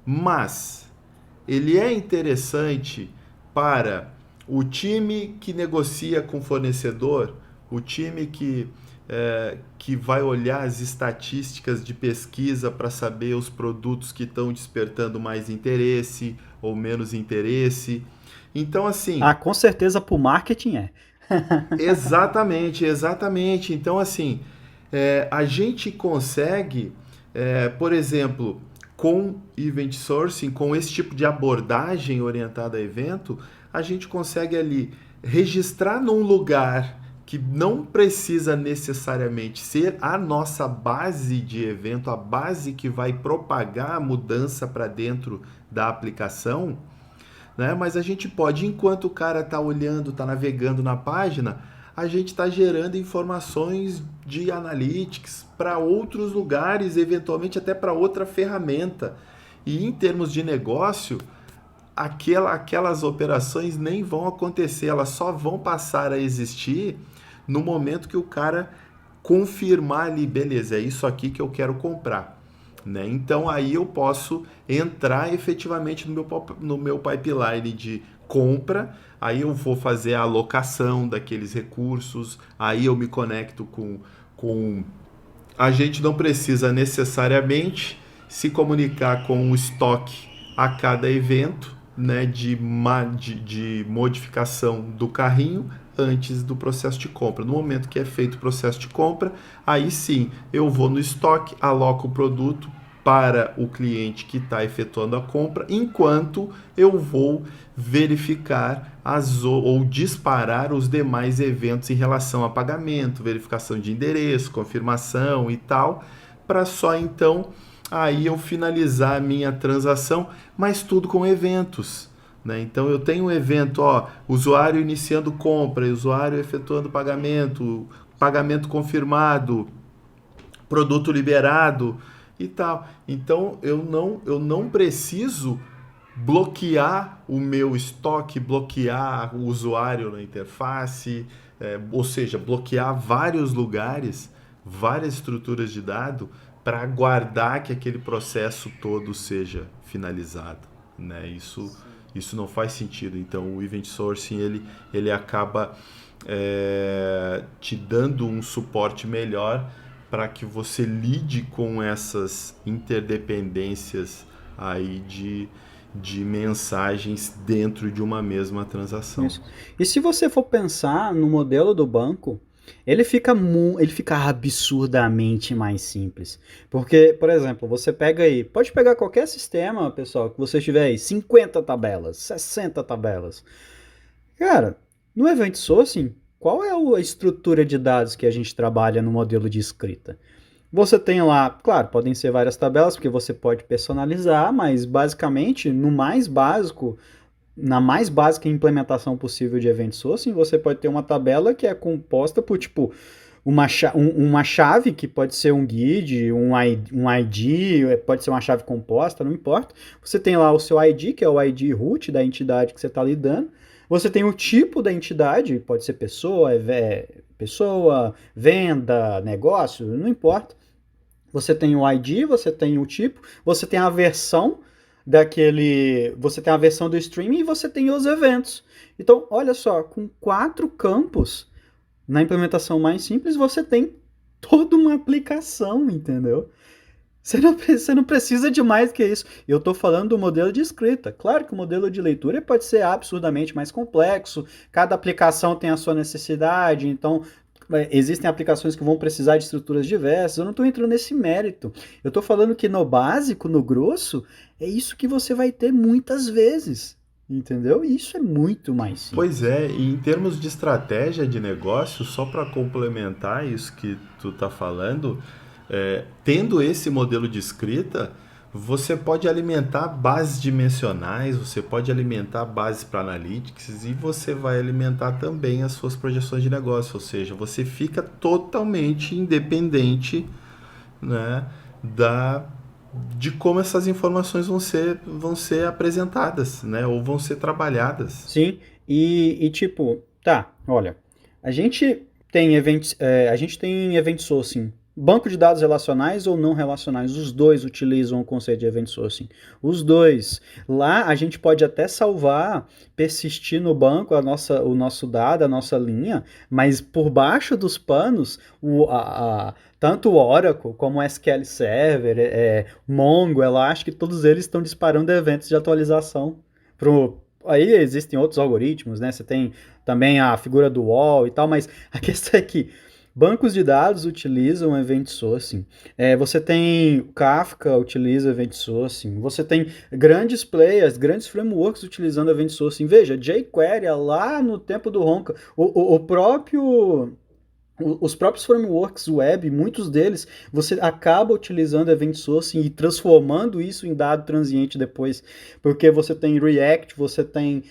Mas ele é interessante para o time que negocia com o fornecedor, o time que vai olhar as estatísticas de pesquisa para saber os produtos que estão despertando mais interesse ou menos interesse. Então, assim, Ah, com certeza para o marketing é. exatamente, exatamente. Então, assim, a gente consegue, por exemplo, com event sourcing, com esse tipo de abordagem orientada a evento, a gente consegue ali registrar num lugar que não precisa necessariamente ser a nossa base de evento, a base que vai propagar a mudança para dentro da aplicação, né? Mas a gente pode, enquanto o cara está olhando, está navegando na página, a gente está gerando informações de analytics para outros lugares, eventualmente até para outra ferramenta. E em termos de negócio, aquelas operações nem vão acontecer, elas só vão passar a existir no momento que o cara confirmar ali, beleza, é isso aqui que eu quero comprar. Né? Então aí eu posso entrar efetivamente no meu pipeline de compra, aí eu vou fazer a alocação daqueles recursos, aí eu me conecto com... A gente não precisa necessariamente se comunicar com o estoque a cada evento, né, de modificação do carrinho antes do processo de compra. No momento que é feito o processo de compra, aí sim eu vou no estoque, aloco o produto para o cliente que está efetuando a compra, enquanto eu vou verificar ou disparar os demais eventos em relação a pagamento, verificação de endereço, confirmação e tal, para só então aí eu finalizar a minha transação, mas tudo com eventos. Né? Então eu tenho um evento, usuário iniciando compra, usuário efetuando pagamento, pagamento confirmado, produto liberado e tal. Então eu não preciso bloquear o meu estoque, bloquear o usuário na interface, ou seja, bloquear vários lugares, várias estruturas de dado para aguardar que aquele processo todo seja finalizado. Né? Isso não faz sentido. Então o Event Sourcing ele acaba te dando um suporte melhor para que você lide com essas interdependências aí de mensagens dentro de uma mesma transação. Isso. E se você for pensar no modelo do banco, Ele fica absurdamente mais simples. Porque, por exemplo, você pega aí, pode pegar qualquer sistema, pessoal, que você tiver aí, 50 tabelas, 60 tabelas. Cara, no Event Sourcing, qual é a estrutura de dados que a gente trabalha no modelo de escrita? Você tem lá, claro, podem ser várias tabelas, porque você pode personalizar, mas basicamente, no mais básico, na mais básica implementação possível de Event Sourcing, você pode ter uma tabela que é composta por, tipo, uma chave, que pode ser um guide, um ID, pode ser uma chave composta, não importa. Você tem lá o seu ID, que é o ID root da entidade que você está lidando. Você tem o tipo da entidade, pode ser pessoa, venda, negócio, não importa. Você tem o ID, você tem o tipo, você tem a versão você tem a versão do streaming e você tem os eventos. Então, olha só, com 4 campos, na implementação mais simples, você tem toda uma aplicação, entendeu? Você não precisa de mais que isso. Eu estou falando do modelo de escrita. Claro que o modelo de leitura pode ser absurdamente mais complexo, cada aplicação tem a sua necessidade, então existem aplicações que vão precisar de estruturas diversas. Eu não estou entrando nesse mérito. Eu estou falando que no básico, no grosso, é isso que você vai ter muitas vezes. Entendeu? E isso é muito mais Pois simples. é, e em termos de estratégia de negócio, só para complementar isso que tu tá falando, tendo esse modelo de escrita, você pode alimentar bases dimensionais, você pode alimentar bases para analytics e você vai alimentar também as suas projeções de negócio, ou seja, você fica totalmente independente, né, da de como essas informações vão ser apresentadas, né, ou vão ser trabalhadas. Sim, tipo, tá, olha, a gente tem event sourcing, banco de dados relacionais ou não relacionais, os dois utilizam o conceito de event sourcing, os dois. Lá a gente pode até salvar, persistir no banco o nosso dado, a nossa linha, mas por baixo dos panos, tanto o Oracle como o SQL Server, Mongo, Elastic, todos eles estão disparando eventos de atualização pro, aí existem outros algoritmos, né? Você tem também a figura do wall e tal, mas a questão é que bancos de dados utilizam event sourcing. Você tem Kafka utiliza event sourcing. Você tem grandes players, grandes frameworks utilizando event sourcing. Veja, jQuery lá no tempo do Ronca, o próprio os próprios frameworks web, muitos deles, você acaba utilizando event sourcing e transformando isso em dado transiente depois, porque você tem React, você tem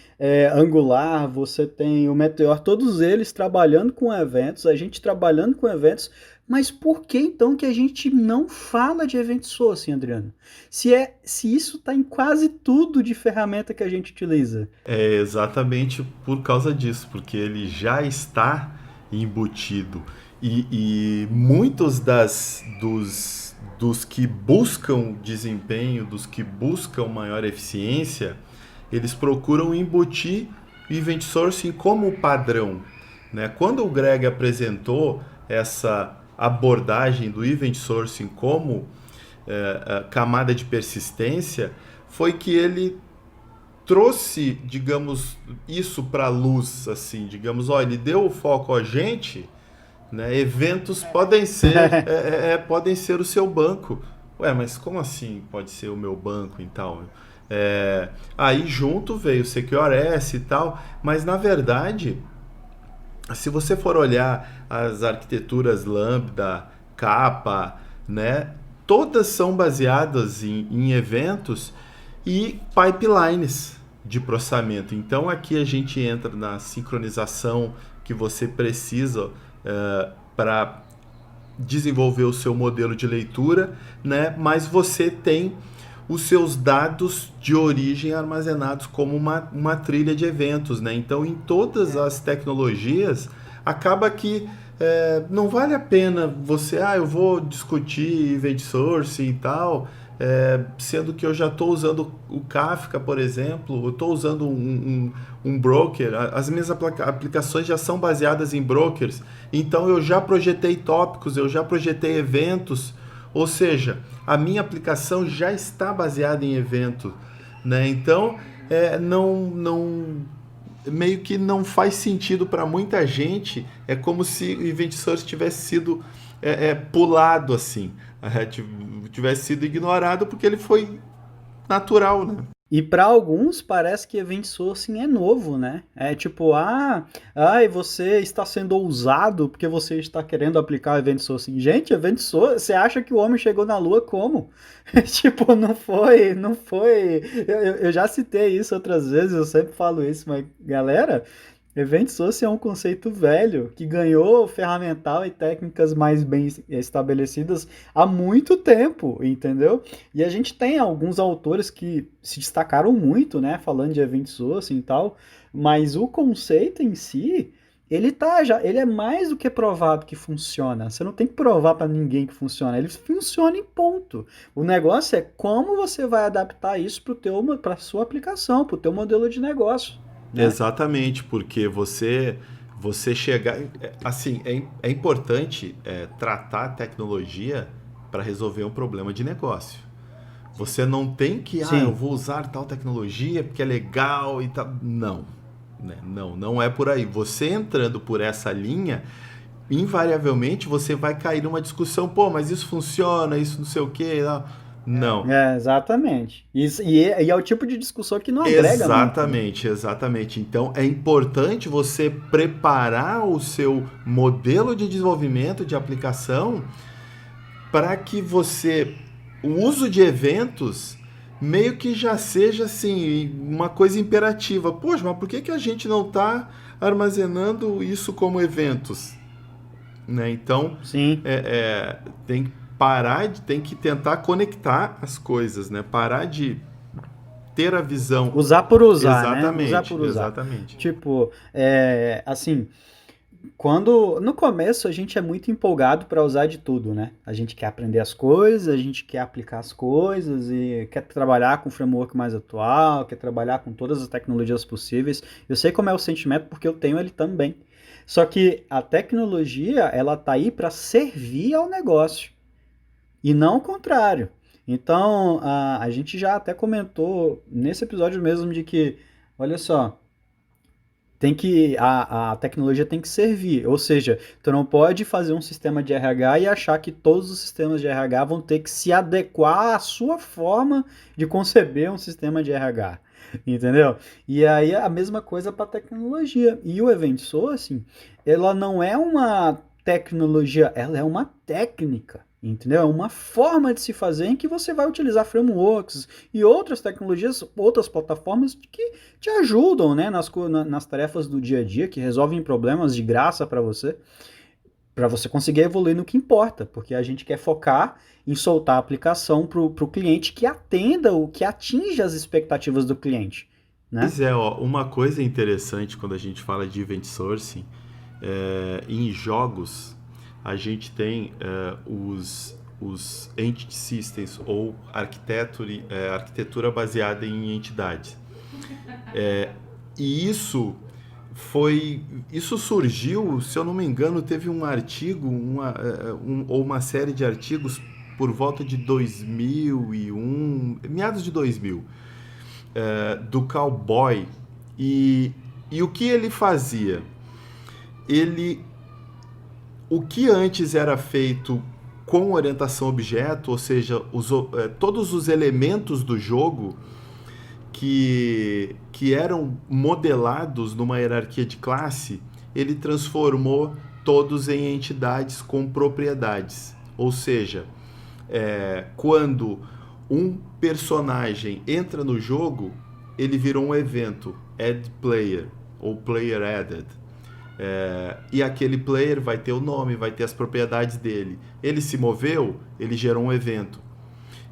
Angular, você tem o Meteor, todos eles trabalhando com eventos, a gente trabalhando com eventos, mas por que então que a gente não fala de event sourcing, Adriano? Se isso está em quase tudo de ferramenta que a gente utiliza. É exatamente por causa disso, porque ele já está embutido. E muitos dos que buscam desempenho, dos que buscam maior eficiência, eles procuram embutir o Event Sourcing como padrão. Né? Quando o Greg apresentou essa abordagem do Event Sourcing como camada de persistência, foi que ele trouxe, digamos, isso para a luz, assim, digamos, ó, ele deu o foco a gente, né? Eventos podem ser o seu banco. Ué, mas como assim pode ser o meu banco e tal? Aí junto veio o SecureS e tal, mas na verdade, se você for olhar as arquiteturas Lambda, Kappa, né? Todas são baseadas em eventos e pipelines de processamento. Então aqui a gente entra na sincronização que você precisa para desenvolver o seu modelo de leitura, né? Mas você tem os seus dados de origem armazenados como uma trilha de eventos, né? Então em todas as tecnologias acaba que não vale a pena você, eu vou discutir event source e tal, sendo que eu já estou usando o Kafka, por exemplo, eu estou usando um broker, as minhas aplicações já são baseadas em brokers, então eu já projetei tópicos, eu já projetei eventos, ou seja, a minha aplicação já está baseada em evento, né? Então, não meio que não faz sentido para muita gente. É como se o Event Source tivesse sido pulado assim, tivesse sido ignorado porque ele foi natural, né? E para alguns parece que event sourcing é novo, né? É tipo, e você está sendo ousado porque você está querendo aplicar event sourcing. Gente, event sourcing, você acha que o homem chegou na Lua como? Tipo, não foi. Eu já citei isso outras vezes, eu sempre falo isso, mas galera, event sourcing é um conceito velho que ganhou ferramental e técnicas mais bem estabelecidas há muito tempo, entendeu? E a gente tem alguns autores que se destacaram muito, né, falando de event sourcing e tal, mas o conceito em si, ele é mais do que provado que funciona. Você não tem que provar para ninguém que funciona, ele funciona em ponto. O negócio é como você vai adaptar isso para sua aplicação, para o teu modelo de negócio, né? Exatamente, porque você chegar. Assim, é importante tratar a tecnologia para resolver um problema de negócio. Você não tem que, eu Sim. vou usar tal tecnologia porque é legal e tal. Não, né? Não é por aí. Você entrando por essa linha, invariavelmente você vai cair numa discussão, pô, mas isso funciona, isso não sei o quê. Não. Exatamente. E é o tipo de discussão que não agrega muito, né? Exatamente, exatamente. Então é importante você preparar o seu modelo de desenvolvimento de aplicação para que o uso de eventos meio que já seja assim uma coisa imperativa. Poxa, mas por que que a gente não está armazenando isso como eventos? Né? Então Sim. tem que parar, tem que tentar conectar as coisas, né? Parar de ter a visão. Usar por usar, né? Usar Exatamente, por usar. exatamente. Tipo, assim, quando no começo a gente é muito empolgado para usar de tudo, né? A gente quer aprender as coisas, a gente quer aplicar as coisas e quer trabalhar com o framework mais atual, quer trabalhar com todas as tecnologias possíveis. Eu sei como é o sentimento porque eu tenho ele também. Só que a tecnologia, ela tá aí para servir ao negócio e não o contrário. Então, a gente já até comentou nesse episódio mesmo de que, olha só, a tecnologia tem que servir, ou seja, tu não pode fazer um sistema de RH e achar que todos os sistemas de RH vão ter que se adequar à sua forma de conceber um sistema de RH, entendeu? E aí a mesma coisa para a tecnologia. E o Event Sourcing, ela não é uma tecnologia, ela é uma técnica. Entendeu? É uma forma de se fazer em que você vai utilizar frameworks e outras tecnologias, outras plataformas que te ajudam, né, nas tarefas do dia a dia, que resolvem problemas de graça para você conseguir evoluir no que importa, porque a gente quer focar em soltar a aplicação para o cliente que atenda o que atinja as expectativas do cliente, né? Pois é, ó, uma coisa interessante quando a gente fala de event sourcing, em jogos a gente tem os entity systems ou arquitetura baseada em entidades. E isso surgiu, se eu não me engano, teve um artigo, ou uma série de artigos por volta de 2001, meados de 2000, do Cowboy. E o que ele fazia? O que antes era feito com orientação objeto, ou seja, todos os elementos do jogo que eram modelados numa hierarquia de classe, ele transformou todos em entidades com propriedades. Ou seja, quando um personagem entra no jogo, ele virou um evento, add player, ou player added. E aquele player vai ter o nome, vai ter as propriedades dele. Ele se moveu, ele gerou um evento.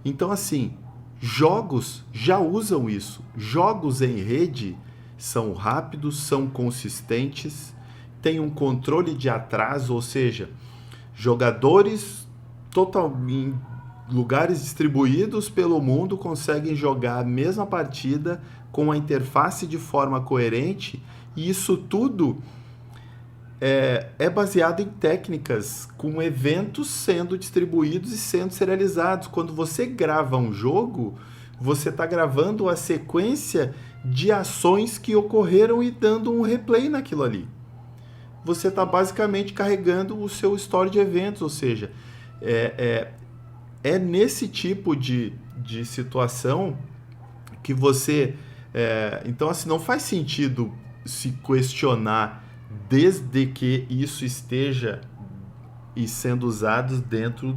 Então, assim, jogos já usam isso. Jogos em rede são rápidos, são consistentes, têm um controle de atraso, ou seja, jogadores em lugares distribuídos pelo mundo conseguem jogar a mesma partida com a interface de forma coerente, e isso tudo é baseado em técnicas, com eventos sendo distribuídos e sendo serializados. Quando você grava um jogo, você está gravando a sequência de ações que ocorreram e dando um replay naquilo ali. Você está basicamente carregando o seu story de eventos, ou seja, é nesse tipo de situação que você... então, assim, não faz sentido se questionar desde que isso esteja e sendo usado dentro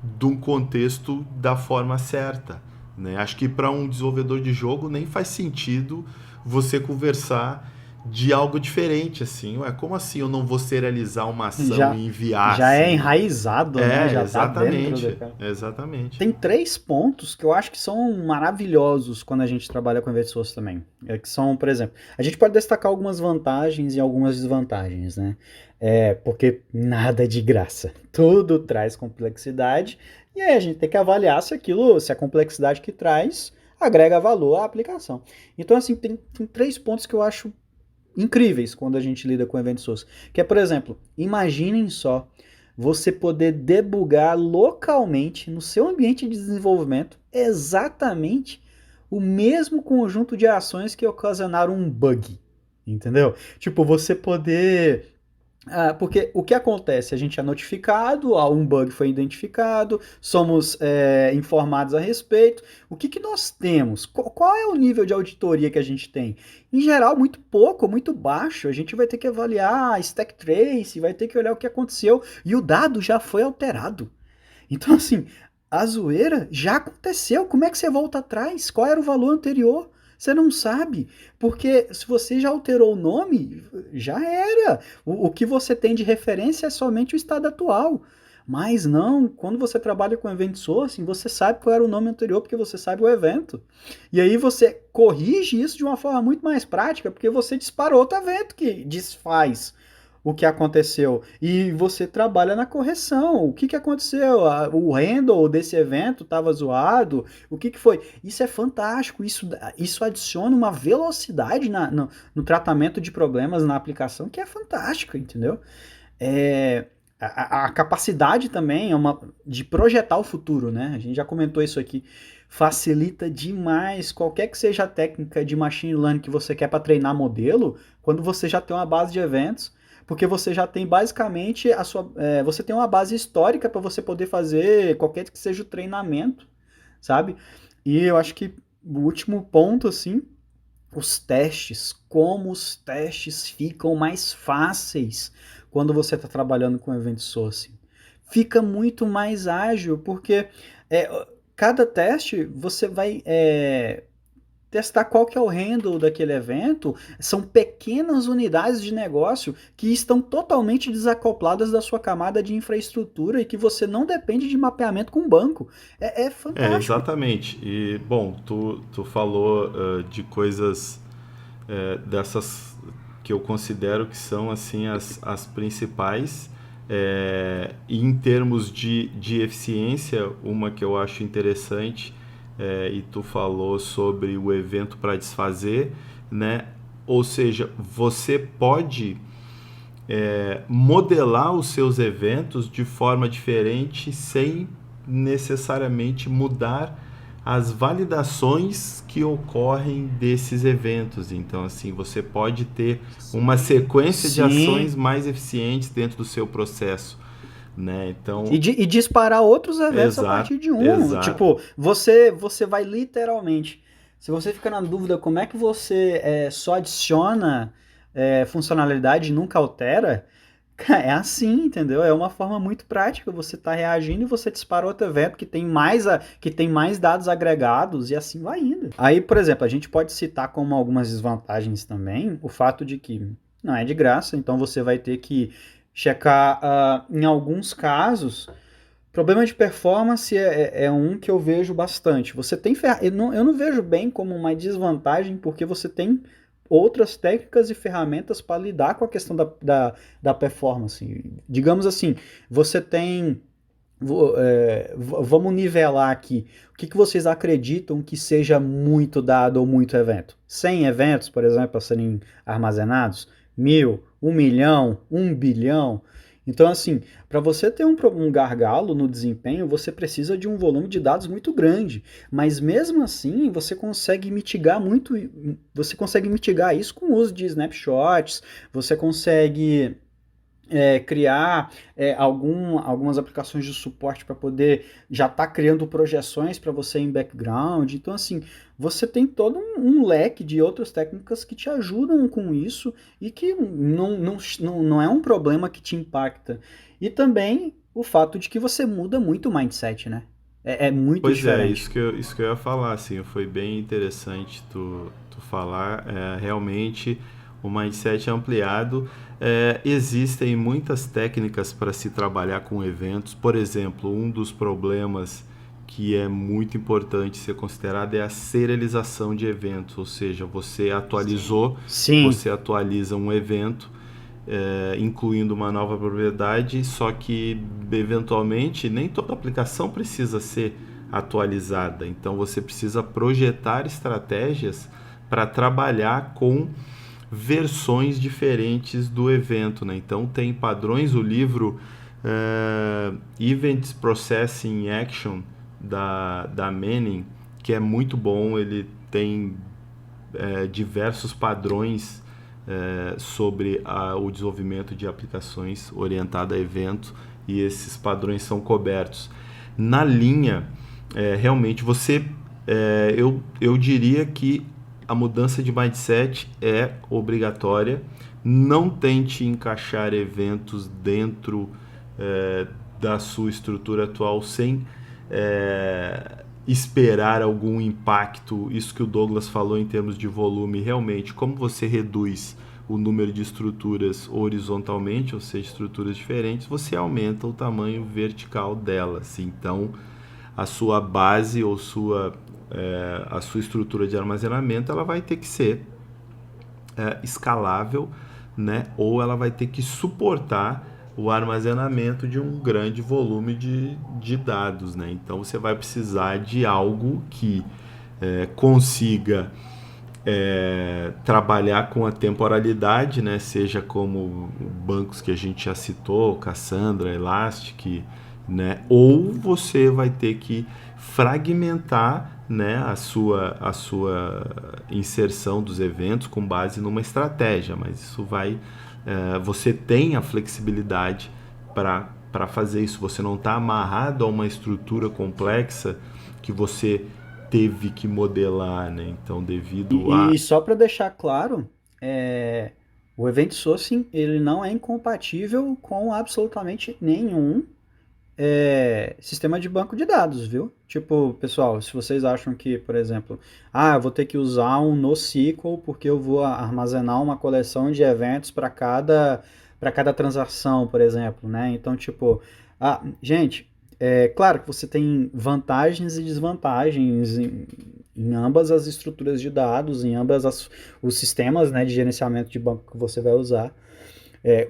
de um contexto da forma certa, né? Acho que para um desenvolvedor de jogo nem faz sentido você conversar de algo diferente, assim. Ué, como assim eu não vou serializar uma ação Já, e enviar, já é assim? enraizado, né? Já tá dentro da Exatamente, cara. exatamente. Tem 3 pontos que eu acho que são maravilhosos quando a gente trabalha com event source também. Que são, por exemplo, a gente pode destacar algumas vantagens e algumas desvantagens, né? Porque nada é de graça. Tudo traz complexidade. E aí a gente tem que avaliar se a complexidade que traz agrega valor à aplicação. Então, assim, tem 3 pontos que eu acho incríveis quando a gente lida com event source. Que é, por exemplo, imaginem só você poder debugar localmente no seu ambiente de desenvolvimento exatamente o mesmo conjunto de ações que ocasionaram um bug. Entendeu? Tipo, você poder porque o que acontece? A gente é notificado, um bug foi identificado, somos informados a respeito. O que nós temos? Qual é o nível de auditoria que a gente tem? Em geral, muito pouco, muito baixo. A gente vai ter que avaliar a stack trace, vai ter que olhar o que aconteceu e o dado já foi alterado. Então, assim, a zoeira já aconteceu. Como é que você volta atrás? Qual era o valor anterior? Você não sabe, porque se você já alterou o nome, já era. O que você tem de referência é somente o estado atual. Mas não, quando você trabalha com event sourcing, você sabe qual era o nome anterior, porque você sabe o evento. E aí você corrige isso de uma forma muito mais prática, porque você disparou outro evento que desfaz o que aconteceu. E você trabalha na correção. O que aconteceu? O handle desse evento estava zoado? O que foi? Isso é fantástico. Isso adiciona uma velocidade no tratamento de problemas na aplicação que é fantástica, entendeu? A capacidade também de projetar o futuro, né? A gente já comentou isso aqui. Facilita demais qualquer que seja a técnica de machine learning que você quer para treinar modelo, quando você já tem uma base de eventos, porque você já tem basicamente você tem uma base histórica para você poder fazer qualquer que seja o treinamento, sabe? E eu acho que o último ponto, assim, os testes, como os testes ficam mais fáceis quando você está trabalhando com event sourcing. Fica muito mais ágil, porque cada teste você vai testar qual que é o handle daquele evento. São pequenas unidades de negócio que estão totalmente desacopladas da sua camada de infraestrutura e que você não depende de mapeamento com banco. É fantástico. Exatamente. E, bom, tu falou de coisas dessas que eu considero que são assim as principais. E em termos de eficiência, uma que eu acho interessante, e tu falou sobre o evento para desfazer, né? Ou seja, você pode modelar os seus eventos de forma diferente sem necessariamente mudar as validações que ocorrem desses eventos. Então, assim, você pode ter uma sequência de Sim. ações mais eficientes dentro do seu processo, né? Então, E disparar outros eventos a exato, partir de um. exato. Tipo, você vai literalmente. Se você fica na dúvida como é que você só adiciona funcionalidade e nunca altera, é assim, entendeu? É uma forma muito prática. Você está reagindo e você dispara outro evento que tem mais dados agregados e assim vai indo. Aí, por exemplo, a gente pode citar como algumas desvantagens também o fato de que não é de graça, então você vai ter que checar, em alguns casos, problema de performance é um que eu vejo bastante. Você tem eu não vejo bem como uma desvantagem, porque você tem outras técnicas e ferramentas para lidar com a questão da performance. Digamos assim, você tem. Vamos nivelar aqui. O que vocês acreditam que seja muito dado ou muito evento? 100 eventos, por exemplo, a serem armazenados? 1000, 1 milhão, 1 bilhão? Então, assim, para você ter um gargalo no desempenho, você precisa de um volume de dados muito grande. Mas mesmo assim, você consegue mitigar isso com o uso de snapshots, você consegue criar algumas aplicações de suporte para poder já estar criando projeções para você em background. Então, assim, você tem todo um leque de outras técnicas que te ajudam com isso e que não é um problema que te impacta. E também o fato de que você muda muito o mindset, né? É muito Pois é, diferente. isso que eu ia falar, assim, foi bem interessante tu falar, realmente o mindset é ampliado, existem muitas técnicas para se trabalhar com eventos, por exemplo, um dos problemas que é muito importante ser considerado é a serialização de eventos, ou seja, Sim, você atualiza um evento, incluindo uma nova propriedade, só que eventualmente nem toda aplicação precisa ser atualizada. Então você precisa projetar estratégias para trabalhar com versões diferentes do evento, né? Então tem padrões, o livro Events Processing Action da Manning, que é muito bom, ele tem diversos padrões sobre o desenvolvimento de aplicações orientadas a evento, e esses padrões são cobertos. Na linha, realmente eu diria que a mudança de mindset é obrigatória. Não tente encaixar eventos dentro da sua estrutura atual sem esperar algum impacto. Isso que o Douglas falou em termos de volume, realmente, como você reduz o número de estruturas horizontalmente, ou seja, estruturas diferentes, você aumenta o tamanho vertical delas. Então, a sua base ou a sua estrutura de armazenamento, ela vai ter que ser escalável, né? Ou ela vai ter que suportar o armazenamento de um grande volume de dados, né? Então você vai precisar de algo que consiga trabalhar com a temporalidade, né? Seja como bancos que a gente já citou, Cassandra, Elastic, né? Ou você vai ter que fragmentar, né, a sua inserção dos eventos com base numa estratégia, mas isso vai, você tem a flexibilidade para fazer isso. Você não está amarrado a uma estrutura complexa que você teve que modelar, né? Então, devido a e só para deixar claro, é, o Event Sourcing ele não é incompatível com absolutamente nenhum sistema de banco de dados, viu? Tipo, pessoal, se vocês acham que, por exemplo, eu vou ter que usar um NoSQL porque eu vou armazenar uma coleção de eventos para cada transação, por exemplo, né? Então, tipo, gente, é claro que você tem vantagens e desvantagens em ambas as estruturas de dados, em os sistemas, né, de gerenciamento de banco que você vai usar.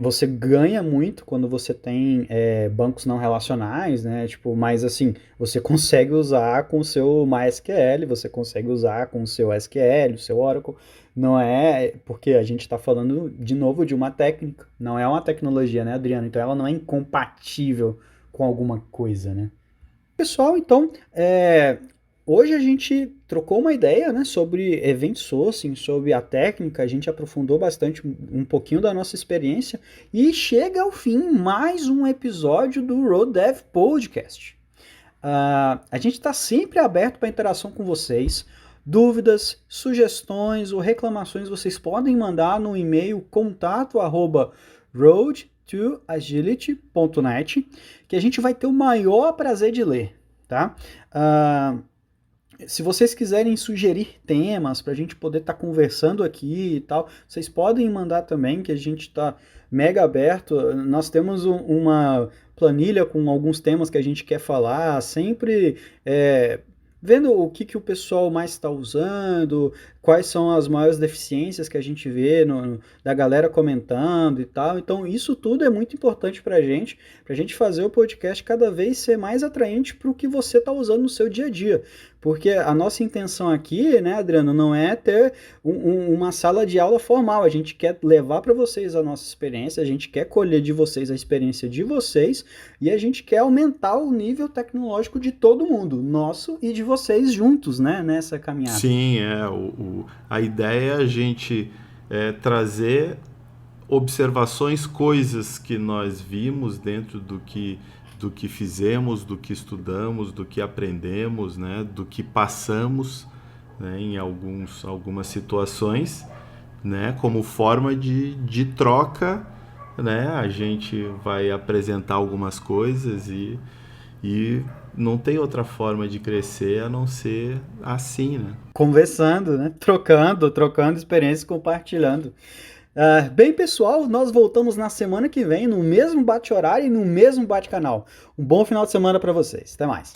Você ganha muito quando você tem bancos não relacionais, né? Tipo, mas assim, você consegue usar com o seu MySQL, você consegue usar com o seu SQL, o seu Oracle. Não é porque a gente está falando de novo de uma técnica, não é uma tecnologia, né, Adriano? Então ela não é incompatível com alguma coisa, né? Pessoal, então, hoje a gente trocou uma ideia, né, sobre event sourcing, sobre a técnica, a gente aprofundou bastante um pouquinho da nossa experiência e chega ao fim mais um episódio do Road Dev Podcast. A gente está sempre aberto para interação com vocês. Dúvidas, sugestões ou reclamações vocês podem mandar no e-mail contato@roadtoagility.net, que a gente vai ter o maior prazer de ler, tá? Se vocês quiserem sugerir temas para a gente poder estar conversando aqui e tal, vocês podem mandar também, que a gente está mega aberto. Nós temos uma planilha com alguns temas que a gente quer falar, sempre vendo o que o pessoal mais está usando, quais são as maiores deficiências que a gente vê da galera comentando e tal. Então, isso tudo é muito importante pra gente fazer o podcast cada vez ser mais atraente para o que você está usando no seu dia a dia. Porque a nossa intenção aqui, né, Adriano, não é ter uma sala de aula formal. A gente quer levar para vocês a nossa experiência, a gente quer colher de vocês a experiência de vocês e a gente quer aumentar o nível tecnológico de todo mundo, nosso e de vocês juntos, né, nessa caminhada. Sim, a ideia é a gente trazer observações, coisas que nós vimos dentro do que fizemos, do que estudamos, do que aprendemos, né, do que passamos, né, em algumas situações, né, como forma de troca, né, a gente vai apresentar algumas coisas e não tem outra forma de crescer a não ser assim, né? Conversando, né, trocando experiências, compartilhando. Bem, pessoal, nós voltamos na semana que vem, no mesmo bate-horário e no mesmo bate-canal. Um bom final de semana para vocês. Até mais.